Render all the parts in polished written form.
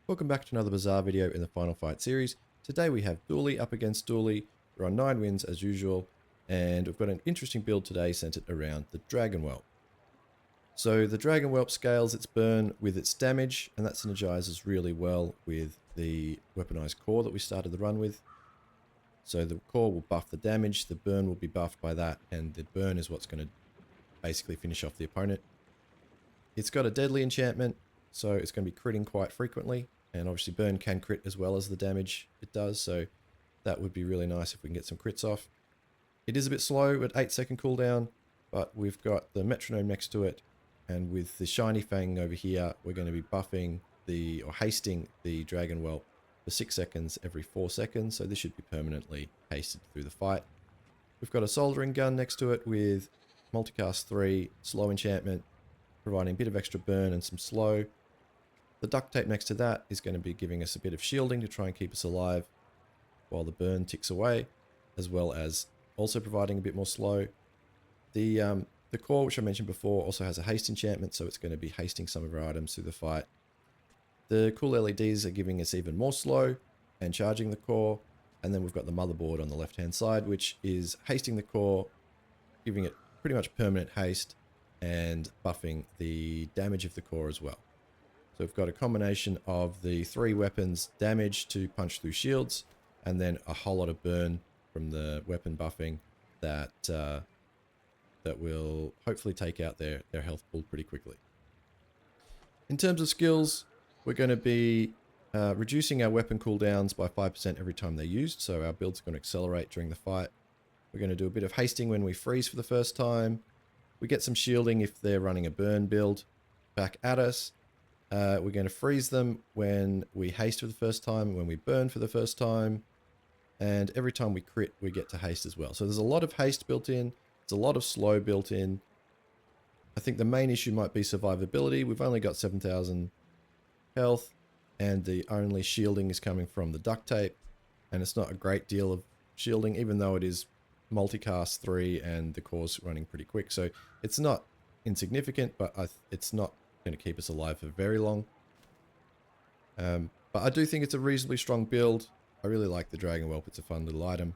Welcome back to another Bazaar video in the Final Fight series. Today we have Dooley up against Dooley. We're on 9 wins as usual, and we've got an interesting build today centered around the Dragon Whelp. So the Dragon Whelp scales its burn with its damage, and that synergizes really well with the weaponized core that we started the run with. So the core will buff the damage, the burn will be buffed by that, and the burn is what's going to basically finish off the opponent. It's got a deadly enchantment, so it's going to be critting quite frequently. And obviously burn can crit as well as the damage it does, so that would be really nice if we can get some crits off. It is a bit slow at 8-second cooldown, but we've got the metronome next to it, and with the shiny fang over here, we're going to be buffing or hasting the Dragon Whelp for 6 seconds every 4 seconds, so this should be permanently hasted through the fight. We've got a soldering gun next to it with multicast 3, slow enchantment, providing a bit of extra burn and some slow. The duct tape next to that is going to be giving us a bit of shielding to try and keep us alive while the burn ticks away, as well as also providing a bit more slow. The core, which I mentioned before, also has a haste enchantment, so it's going to be hasting some of our items through the fight. The cool LEDs are giving us even more slow and charging the core, and then we've got the motherboard on the left hand side, which is hasting the core, giving it pretty much permanent haste and buffing the damage of the core as well. So we've got a combination of the 3 weapons damage to punch through shields, and then a whole lot of burn from the weapon buffing that that will hopefully take out their health pool pretty quickly. In terms of skills, we're going to be reducing our weapon cooldowns by 5% every time they're used, so our build's going to accelerate during the fight. We're going to do a bit of hasting when we freeze for the first time. We get some shielding if they're running a burn build back at us. We're going to freeze them when we haste for the first time, when we burn for the first time, and every time we crit, we get to haste as well. So there's a lot of haste built in, there's a lot of slow built in. I think the main issue might be survivability. We've only got 7,000 health, and the only shielding is coming from the duct tape, and it's not a great deal of shielding, even though it is multicast 3 and the core's running pretty quick. So it's not insignificant, but it's not going to keep us alive for very long. But I do think it's a reasonably strong build. I really like the Dragon Whelp. It's a fun little item,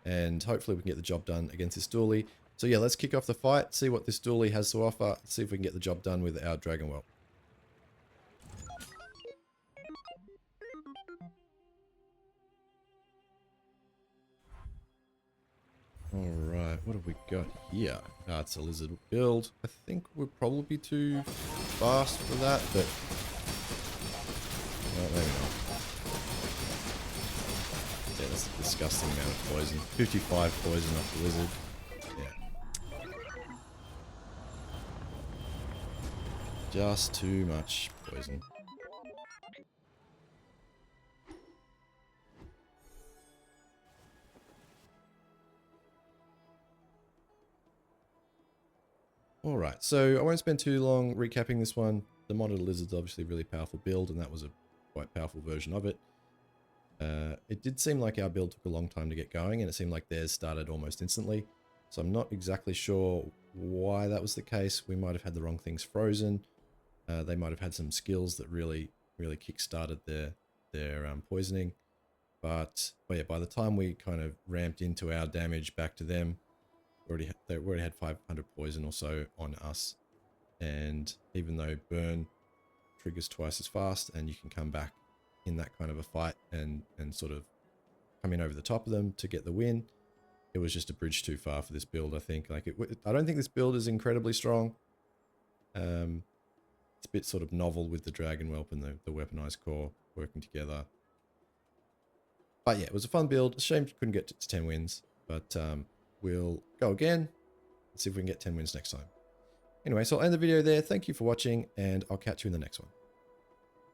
and hopefully we can get the job done against this Dooley. So yeah, let's kick off the fight, see what this Dooley has to offer, see if we can get the job done with our Dragon Whelp. Alright, what have we got here? Ah, it's a lizard build. I think we'll probably be too fast for that, but well, maybe not. Yeah, that's a disgusting amount of poison. 55 poison off the lizard. Yeah. Just too much poison. Alright, so I won't spend too long recapping this one. The Monitor Lizard's obviously a really powerful build, and that was a quite powerful version of it. It did seem like our build took a long time to get going, and it seemed like theirs started almost instantly. So I'm not exactly sure why that was the case. We might have had the wrong things frozen. They might have had some skills that really kick-started their poisoning. But yeah, by the time we kind of ramped into our damage back to them, they already had 500 poison or so on us, and even though burn triggers twice as fast and you can come back in that kind of a fight and sort of come in over the top of them to get the win, it was just a bridge too far for this build. I think I don't think this build is incredibly strong. It's a bit sort of novel with the Dragon Whelp and the weaponized core working together, but yeah, it was a fun build. A shame couldn't get to 10 wins, but we'll go again and see if we can get 10 wins next time. Anyway, so I'll end the video there. Thank you for watching, and I'll catch you in the next one.